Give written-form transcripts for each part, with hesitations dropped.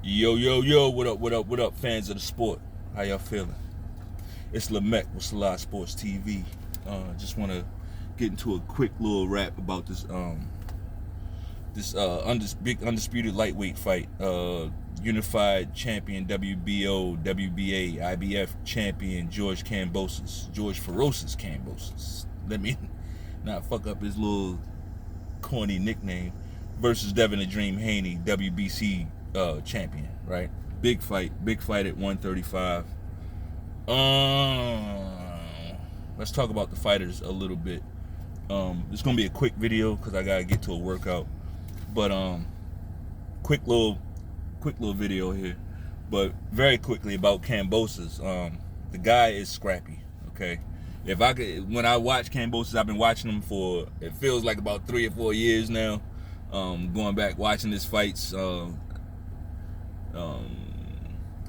Yo, yo, yo, what up, fans of the sport? How y'all feeling? It's Lemekh with selahsportstv. Just want to get into a quick little rap about this big undisputed lightweight fight. Unified champion WBO, WBA, IBF champion George Ferocious Cambosis. Let me not fuck up his little corny nickname. Versus Devin the Dream Haney, WBC champion, right? Big fight at 135. Let's talk about the fighters a little bit. It's gonna be a quick video because I gotta get to a workout. But quick little video here. But very quickly about Cambosis. The guy is scrappy. Okay. When I watch Cambosis, I've been watching him for, it feels like about 3 or 4 years now. Going back watching his fights. I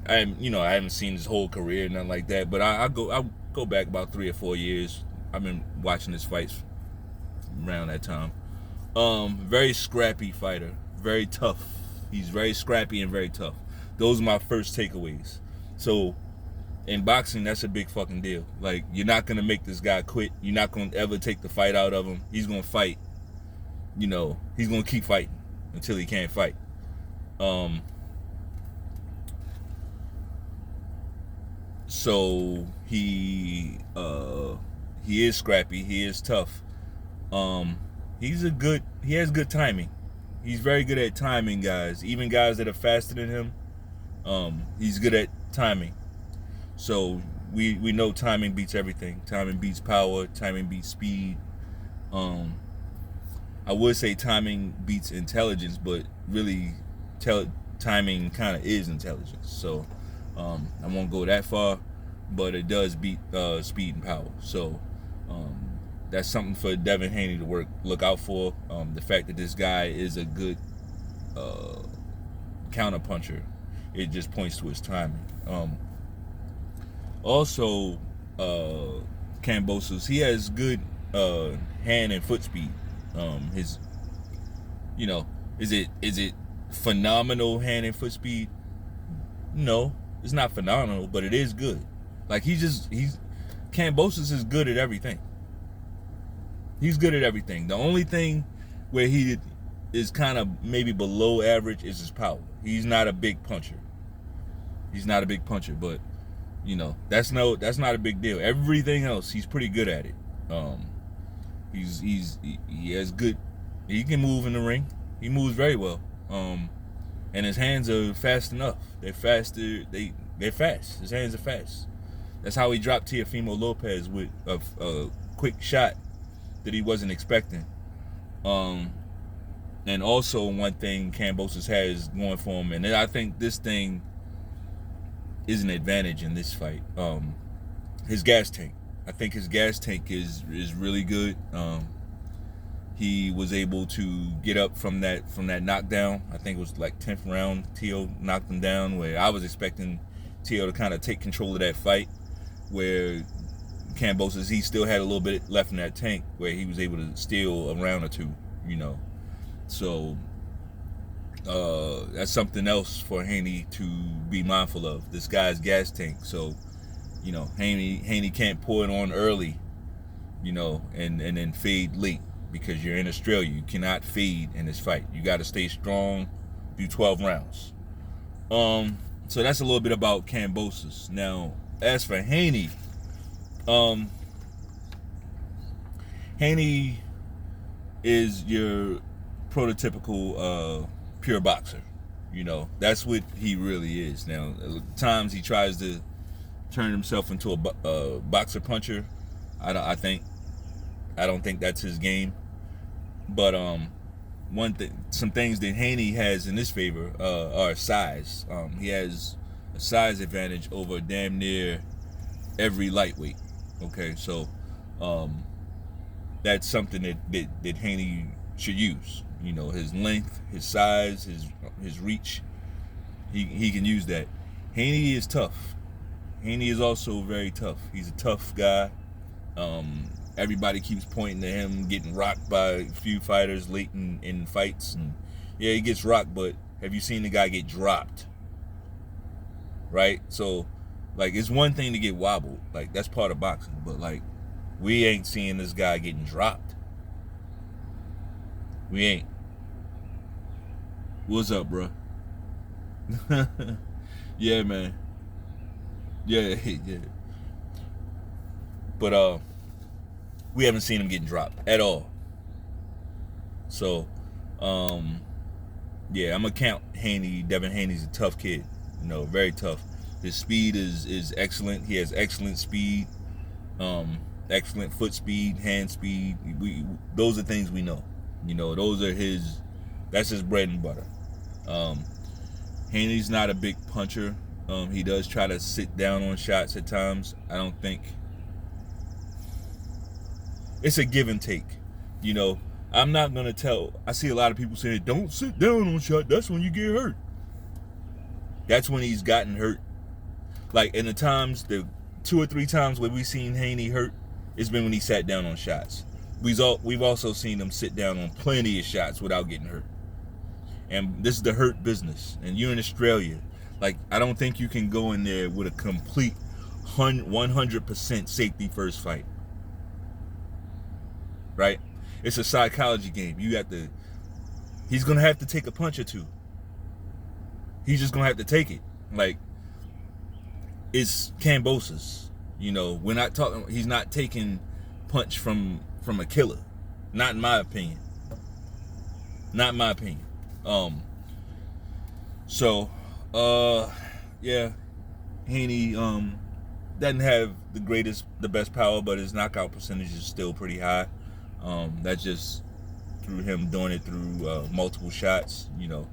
haven't seen his whole career, nothing like that. But I'll go back about 3 or 4 years. I've been watching his fights around that time. Very scrappy fighter, very tough. He's very scrappy and very tough. Those are my first takeaways. So in boxing, that's a big fucking deal. Like, you're not gonna make this guy quit. You're not gonna ever take the fight out of him. He's gonna fight. He's gonna keep fighting until he can't fight. So he is scrappy. He is tough. He has good timing. He's very good at timing guys. Even guys that are faster than him, he's good at timing. So we know timing beats everything. Timing beats power. Timing beats speed. I would say timing beats intelligence, but really timing kind of is intelligence. So I won't go that far, but it does beat speed and power. So that's something for Devin Haney to look out for. The fact that this guy is a good counter puncher, it just points to his timing. Also, Cambosos, he has good hand and foot speed. Is it phenomenal hand and foot speed? No, it's not phenomenal, but it is good. Like, Cambosis is good at everything. He's good at everything. The only thing where he is kind of maybe below average is his power. He's not a big puncher. But that's not a big deal. Everything else, he's pretty good at it. He has good. He can move in the ring. He moves very well. And his hands are fast enough. They're faster. They're fast. His hands are fast. That's how he dropped Teofimo Lopez with a quick shot that he wasn't expecting. And also one thing Cambosis has going for him, and I think this thing is an advantage in this fight. His gas tank. I think his gas tank is really good. He was able to get up from that knockdown. I think it was like 10th round. Teo knocked him down, where I was expecting Teo to kind of take control of that fight, where Cambosis, he still had a little bit left in that tank, where he was able to steal a round or two. So that's something else for Haney to be mindful of. This guy's gas tank. So Haney can't pour it on early, and then fade late, because you're in Australia. You cannot fade in this fight. You got to stay strong, do 12 rounds. So that's a little bit about Cambosis. Now, as for Haney, Haney is your prototypical pure boxer. That's what he really is. Now, at times he tries to turn himself into a boxer puncher. I don't think that's his game. But some things that Haney has in his favor are size. He has a size advantage over damn near every lightweight. Okay, so that's something that Haney should use. His length, his size, his reach. He can use that. Haney is tough. Haney is also very tough. He's a tough guy. Everybody keeps pointing to him getting rocked by a few fighters late in fights. And yeah, he gets rocked, but have you seen the guy get dropped? right? So, like, it's one thing to get wobbled, like that's part of boxing, but like, we ain't seeing this guy getting dropped. We ain't. What's up, bro? Yeah, man. Yeah, yeah. But we haven't seen him getting dropped at all. So, yeah, I'm gonna count Haney. Devin Haney's a tough kid. You know, very tough. His speed is excellent. He has excellent speed, excellent foot speed, hand speed. Those are things we know. You know, those are his. That's his bread and butter. Haney's not a big puncher. He does try to sit down on shots at times. I don't think it's a give and take. You know, I'm not gonna tell. I see a lot of people saying, "Don't sit down on shot. That's when you get hurt." That's when he's gotten hurt. Like in the 2 or 3 times where we've seen Haney hurt, it's been when he sat down on shots. We've also seen him sit down on plenty of shots without getting hurt. And this is the hurt business. And you're in Australia. Like, I don't think you can go in there with a complete 100% safety first fight. Right? It's a psychology game. He's going to have to take a punch or two. He's just going to have to take it. Like, it's Cambosis. You know, we're not talking, he's not taking punch from a killer. Not in my opinion. Not in my opinion. Yeah, Haney doesn't have the best power, but his knockout percentage is still pretty high. That's just through him doing it through multiple shots, you know,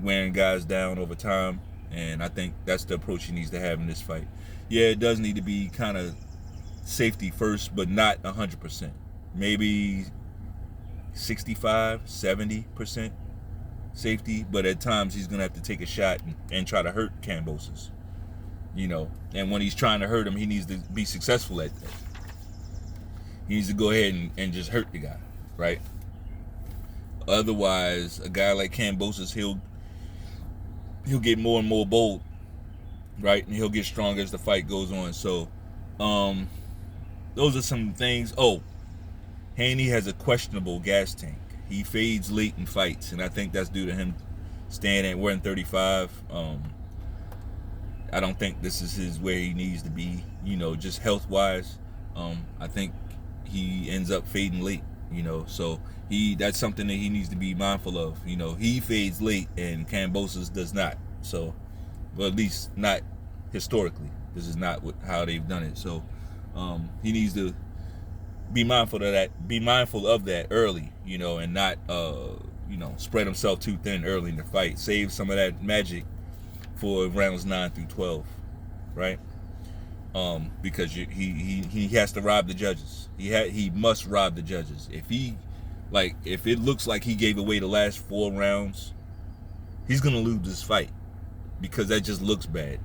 wearing guys down over time, and I think that's the approach he needs to have in this fight. Yeah, it does need to be kind of safety first, but not 100%. Maybe 65, 70% safety, but at times he's gonna have to take a shot and try to hurt Cambosis, you know. And when he's trying to hurt him, he needs to be successful at that. He needs to go ahead and just hurt the guy, right? Otherwise, a guy like Cambosis, he'll get more and more bold, right? And he'll get stronger as the fight goes on. So, those are some things. Oh, Haney has a questionable gas tank. He fades late in fights, and I think that's due to him staying at 135. I don't think this is where he needs to be, you know, just health-wise. I think he ends up fading late, you know, so that's something that he needs to be mindful of. You know, he fades late, and Cambosis does not. So, well, at least not historically. This is not how they've done it. So, he needs to be mindful of that early, you know, and not you know, spread himself too thin early in the fight. Save some of that magic for rounds 9 through 12, right? Because he has to rob the judges. He must rob the judges. If it looks like he gave away the last 4 rounds, he's gonna lose this fight, because that just looks bad.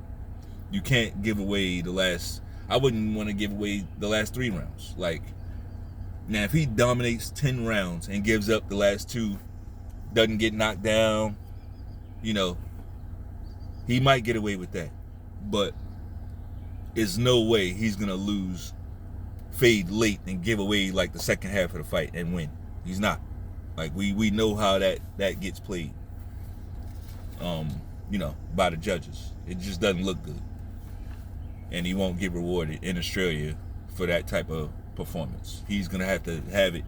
You can't give away the last. I wouldn't want to give away the last 3 rounds. Like, now, if he dominates 10 rounds and gives up the last 2, doesn't get knocked down, you know, he might get away with that. But there's no way he's going to lose, fade late, and give away, like, the second half of the fight and win. He's not. Like, we know how that gets played, you know, by the judges. It just doesn't look good. And he won't get rewarded in Australia for that type of performance. He's gonna have to have it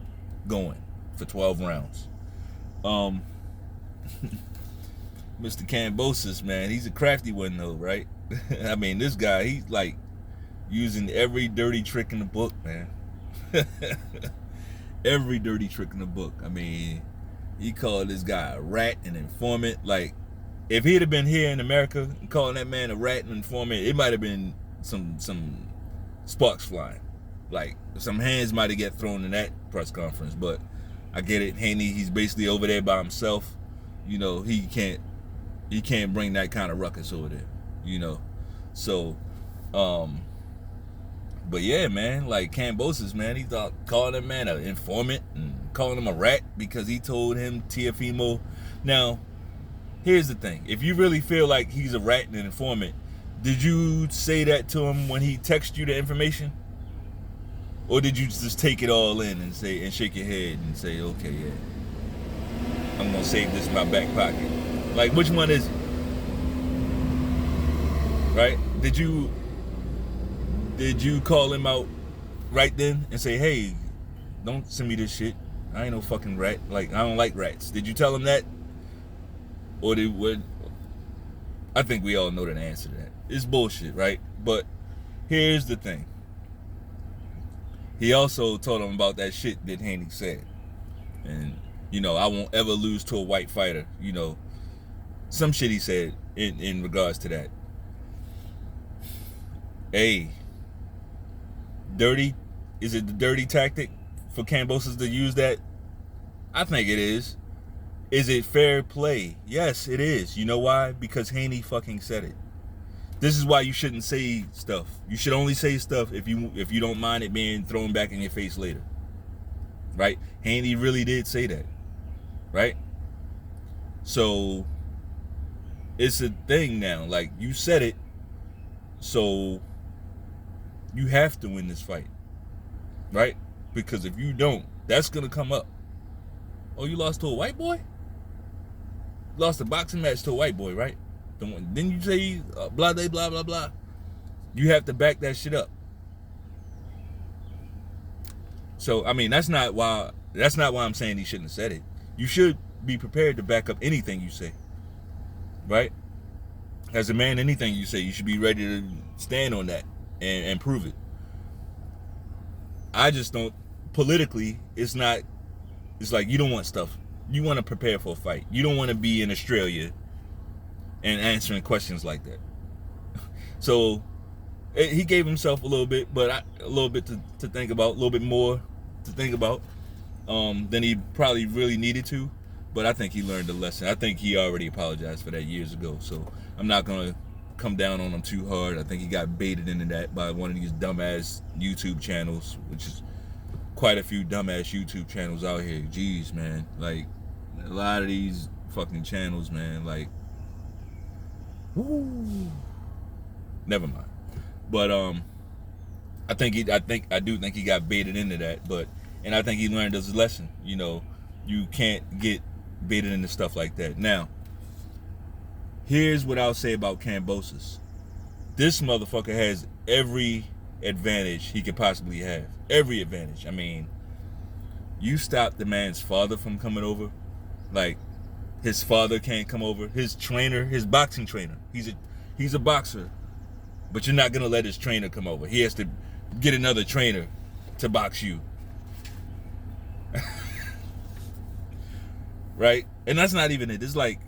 going for 12 rounds. Mr. Cambosis, man, he's a crafty one though, right? I mean, this guy, he's like using every dirty trick in the book, man. Every dirty trick in the book. I mean, he called this guy a rat, an informant. Like, if he'd have been here in America and calling that man a rat and informant, it might have been some sparks flying. Like, some hands might have get thrown in that press conference. But I get it. Haney, he's basically over there by himself. You know, he can't bring that kind of ruckus over there, you know. So, but yeah, man, like Cambosis, man, he thought calling that man an informant and calling him a rat because he told him Tiafimo. Now, Here's the thing. If you really feel like he's a rat and an informant, did you say that to him when he texted you the information? Or did you just take it all in and say and shake your head and say, okay, yeah, I'm gonna save this in my back pocket? Like, which one is it? Right? Did you call him out right then and say, hey, don't send me this shit? I ain't no fucking rat. Like, I don't like rats. Did you tell him that? Or I think we all know the answer to that. It's bullshit, right? But here's the thing. He also told him about that shit that Haney said. And, you know, I won't ever lose to a white fighter. You know, some shit he said in regards to that. Hey, is it the dirty tactic for Cambosis to use that? I think it is. Is it fair play? Yes, it is. You know why? Because Haney fucking said it. This is why you shouldn't say stuff. You should only say stuff if you don't mind it being thrown back in your face later. Right? Haney really did say that. Right? So it's a thing now. Like, you said it, so you have to win this fight. Right? Because if you don't, that's gonna come up. Oh, you lost to a white boy? Lost a boxing match to a white boy, right? Didn't you say blah, blah, blah, blah, blah? You have to back that shit up. So, I mean, that's not why I'm saying he shouldn't have said it. You should be prepared to back up anything you say, right? As a man, anything you say, you should be ready to stand on that and prove it. I just don't, politically, it's like you don't want stuff. You want to prepare for a fight. You don't want to be in Australia and answering questions like that. So he gave himself a little bit, a little bit to think about, a little bit more to think about than he probably really needed to. But I think he learned a lesson. I think he already apologized for that years ago. So I'm not going to come down on him too hard. I think he got baited into that by one of these dumbass YouTube channels, which is quite a few dumbass YouTube channels out here. Jeez, man. Like, a lot of these fucking channels, man, like, woo. Never mind. But I do think he got baited into that, and I think he learned his lesson. You know, you can't get baited into stuff like that. Now, here's what I'll say about Cambosis. This motherfucker has every advantage he could possibly have. Every advantage. I mean, you stop the man's father from coming over. Like, his father can't come over. His trainer, his boxing trainer, he's a boxer, but you're not gonna let his trainer come over. He has to get another trainer to box you. Right? And that's not even it. It's like,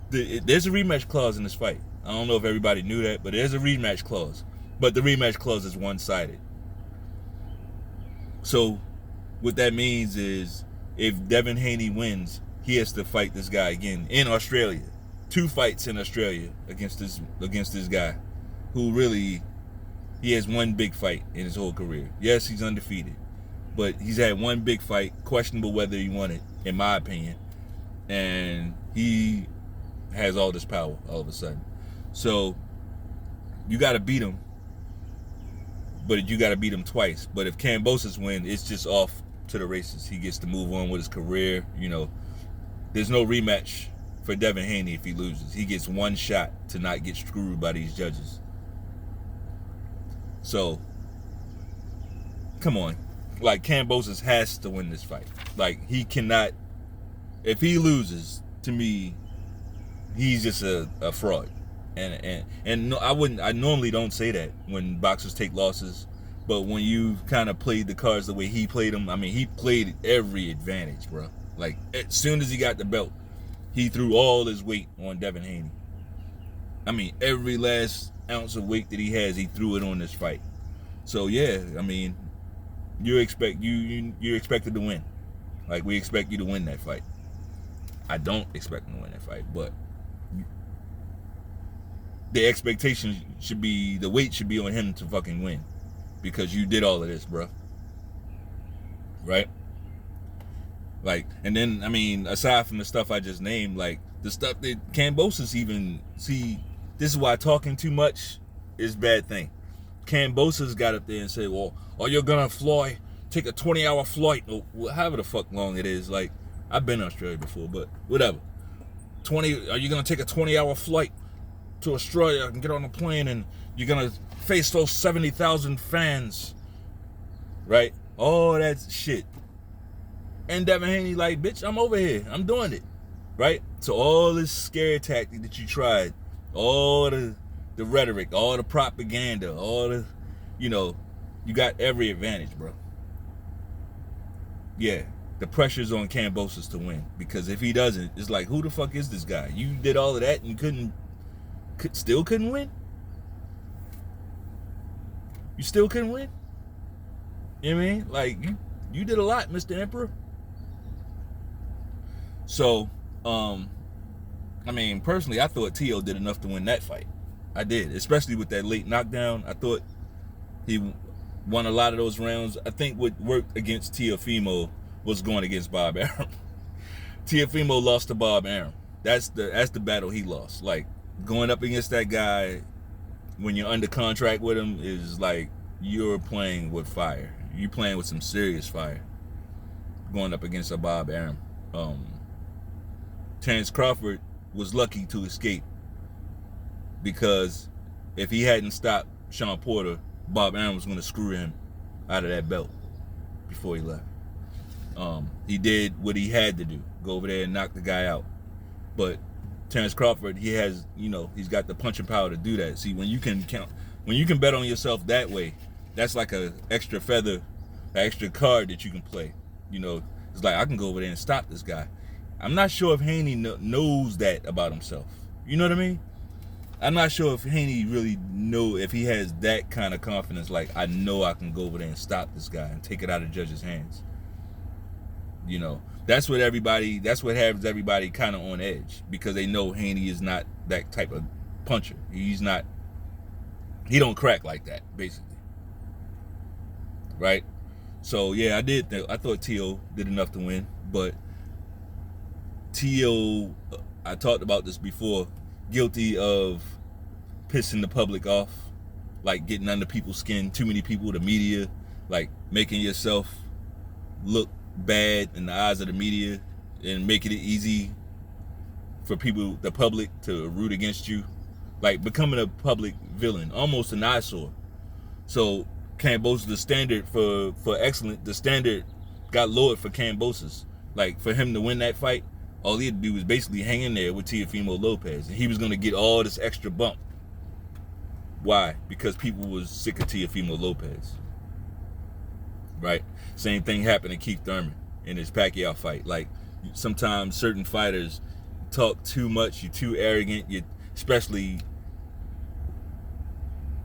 there's a rematch clause in this fight. I don't know if everybody knew that, but there's a rematch clause. But the rematch clause is one-sided. So what that means is, if Devin Haney wins, he has to fight this guy again in Australia. 2 fights in Australia against this guy, who really, he has one big fight in his whole career. Yes, he's undefeated, but he's had one big fight, questionable whether he won it, in my opinion, and he has all this power all of a sudden. So you got to beat him, but you got to beat him twice. But if Cambosis wins, it's just off to the races. He gets to move on with his career. You know, there's no rematch for Devin Haney if he loses. He gets one shot to not get screwed by these judges. So, come on. Like, Cambosis has to win this fight. Like, he cannot, if he loses, to me, he's just a fraud. And no, I normally don't say that when boxers take losses, but when you kind of played the cards the way he played them, I mean, he played every advantage, bro. Like, as soon as he got the belt, he threw all his weight on Devin Haney. I mean, every last ounce of weight that he has, he threw it on this fight. So yeah, I mean, you're expected to win. Like, we expect you to win that fight. I don't expect him to win that fight, but the expectation should be, the weight should be on him to fucking win, because you did all of this, bro. Right? Like, and then, I mean, aside from the stuff I just named, like, The stuff that Cambosis even see. This is why talking too much is a bad thing. Cambosis got up there and said, well, are you gonna fly, take a 20-hour flight, or however the fuck long it is. Like, I've been to Australia before, but whatever. Are you gonna take a 20-hour flight to Australia and get on a plane, and you're gonna face those 70,000 fans, right? All that shit. And Devin Haney like, bitch, I'm over here, I'm doing it, right? So all this scare tactic that you tried, all the rhetoric, all the propaganda, all the, you got every advantage, bro. Yeah, the pressure's on Cambosis to win, because if he doesn't, it's like, who the fuck is this guy? You did all of that and still couldn't win? You still couldn't win? You know what I mean? Like, you did a lot, Mr. Emperor. So, I mean, personally, I thought Tio did enough to win that fight. I did, especially with that late knockdown. I thought he won a lot of those rounds. I think what worked against Teofimo was going against Bob Arum. Teofimo lost to Bob Arum. That's the battle he lost. Like, going up against that guy when you're under contract with him is like you're playing with fire. You're playing with some serious fire. Going up against a Bob Arum. Terence Crawford was lucky to escape, because if he hadn't stopped Sean Porter, Bob Arum was going to screw him out of that belt before he left. He did what he had to do, go over there and knock the guy out. But Terence Crawford, he has, he's got the punching power to do that. See, when you can bet on yourself that way, that's like a extra feather, an extra card that you can play. It's like, I can go over there and stop this guy. I'm not sure if Haney knows that about himself. You know what I mean? I'm not sure if Haney really if he has that kind of confidence, like, I know I can go over there and stop this guy and take it out of the judge's hands. That's what has everybody kind of on edge, because they know Haney is not that type of puncher. He don't crack like that, basically. Right? So, yeah, I thought Tio did enough to win, but Tio, I talked about this before, guilty of pissing the public off, like getting under people's skin, too many people, the media, like making yourself look bad in the eyes of the media and making it easy for people, the public, to root against you, like becoming a public villain, almost an eyesore. So Cambosis, the standard for excellent, the standard got lowered for Cambosis. Like, for him to win that fight, all he had to do was basically hang in there with Teofimo Lopez, and he was going to get all this extra bump. Why? Because people was sick of Teofimo Lopez. Right? Same thing happened to Keith Thurman in his Pacquiao fight. Like, sometimes certain fighters talk too much, you're too arrogant, especially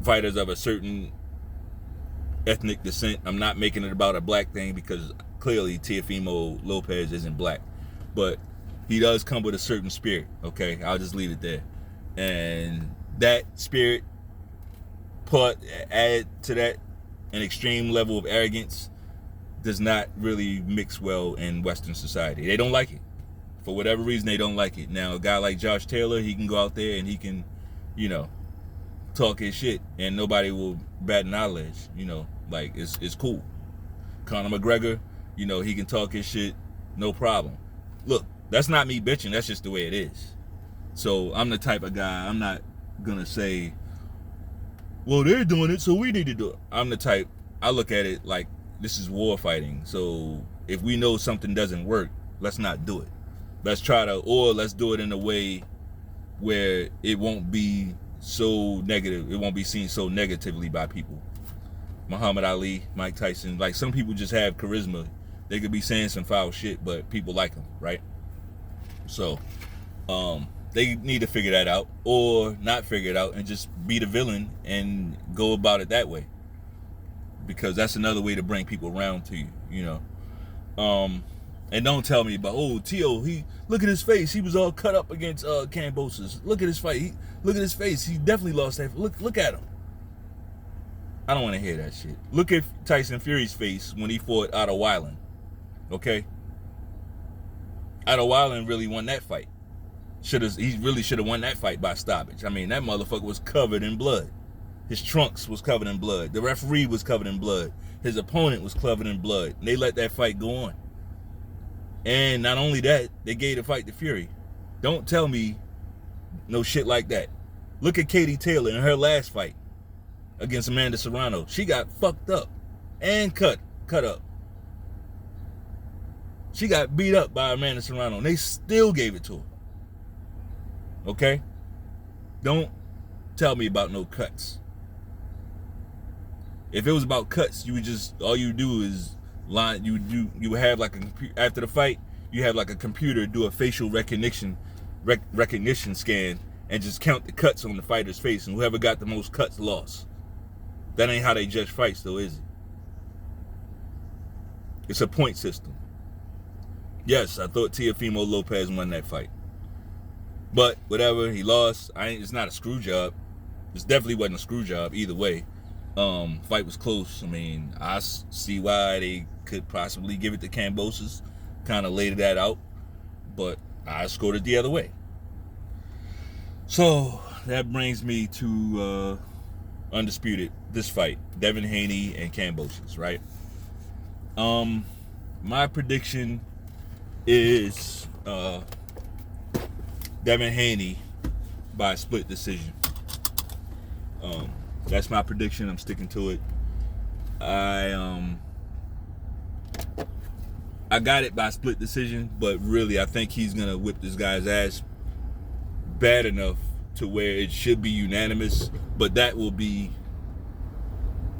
fighters of a certain ethnic descent. I'm not making it about a black thing, because clearly Teofimo Lopez isn't black, but he does come with a certain spirit. Okay, I'll just leave it there. And that spirit add to that an extreme level of arrogance does not really mix well in Western society. They don't like it. For whatever reason, they don't like it. Now, a guy like Josh Taylor, he can go out there and he can, talk his shit, and nobody will bat an eyelash. Like, it's cool. Conor McGregor, he can talk his shit, no problem. Look, that's not me bitching, that's just the way it is. So I'm the type of guy, I'm not gonna say, well, they're doing it, so we need to do it. I'm the type, I look at it like, this is war fighting. So if we know something doesn't work, let's not do it. Let's do it in a way where it won't be so negative, it won't be seen so negatively by people. Muhammad Ali, Mike Tyson, like, some people just have charisma. They could be saying some foul shit, but people like them, right? So they need to figure that out, or not figure it out and just be the villain and go about it that way, because that's another way to bring people around to you. And don't tell me about, oh, Tio, look at his face, he was all cut up against Cambosis. Look at his fight, look at his face, he definitely lost that. Look at him. I don't want to hear that shit. Look at Tyson Fury's face when he fought Otto Weiland. Okay? Otto Weiland really won that fight. He really should have won that fight by stoppage. I mean, that motherfucker was covered in blood. His trunks was covered in blood. The referee was covered in blood. His opponent was covered in blood. And they let that fight go on. And not only that, they gave the fight to Fury. Don't tell me no shit like that. Look at Katie Taylor in her last fight against Amanda Serrano. She got fucked up and cut up. She got beat up by Amanda Serrano, and they still gave it to her. Okay? Don't tell me about no cuts. If it was about cuts, you would just, all you do is line, you would have like after the fight, you have like a computer do a facial recognition scan and just count the cuts on the fighter's face, and whoever got the most cuts lost. That ain't how they judge fights though, is it? It's a point system. Yes, I thought Teofimo Lopez won that fight. But whatever, he lost. It's not a screw job. This definitely wasn't a screw job either way. Fight was close. I mean, I see why they could possibly give it to Cambosis. Kind of laid that out. But I scored it the other way. So that brings me to Undisputed, this fight. Devin Haney and Cambosis, right? My prediction is Devin Haney by split decision. That's my prediction. I'm sticking to it. I got it by split decision, but really I think he's gonna whip this guy's ass bad enough to where it should be unanimous, but that will be,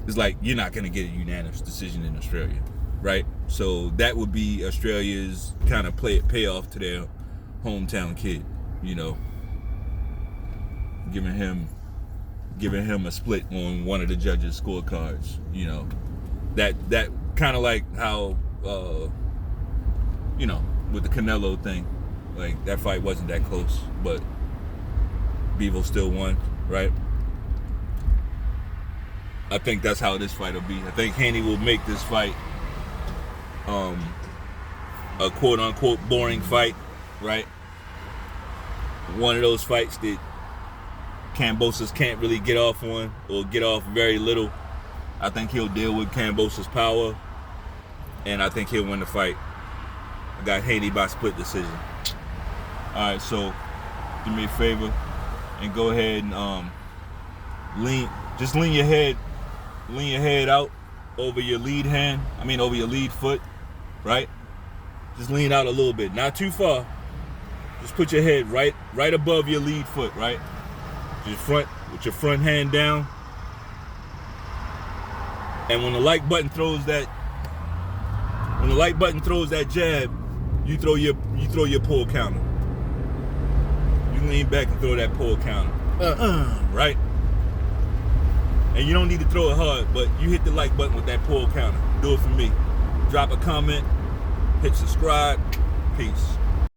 it's like you're not gonna get a unanimous decision in Australia, right? So that would be Australia's kind of payoff to their hometown kid, you know, giving him a split on one of the judges' scorecards, you know. That kind of like how you know, with the Canelo thing, like that fight wasn't that close, but Bevo still won, right? I think that's how this fight will be. I think Haney will make this fight a quote-unquote boring fight, right? One of those fights that Cambosis can't really get off on, or get off very little. I think he'll deal with Cambosis' power, and I think he'll win the fight. I got Haney by split decision. All right, so do me a favor and go ahead and lean your head out over your lead hand. Over your lead foot, right? Just lean out a little bit, not too far. Just put your head right above your lead foot, right? With your front hand down. And when the like button throws that jab, you throw your pull counter. You lean back and throw that pull counter. Right? And you don't need to throw it hard, but you hit the like button with that pull counter. Do it for me. Drop a comment, hit subscribe. Peace.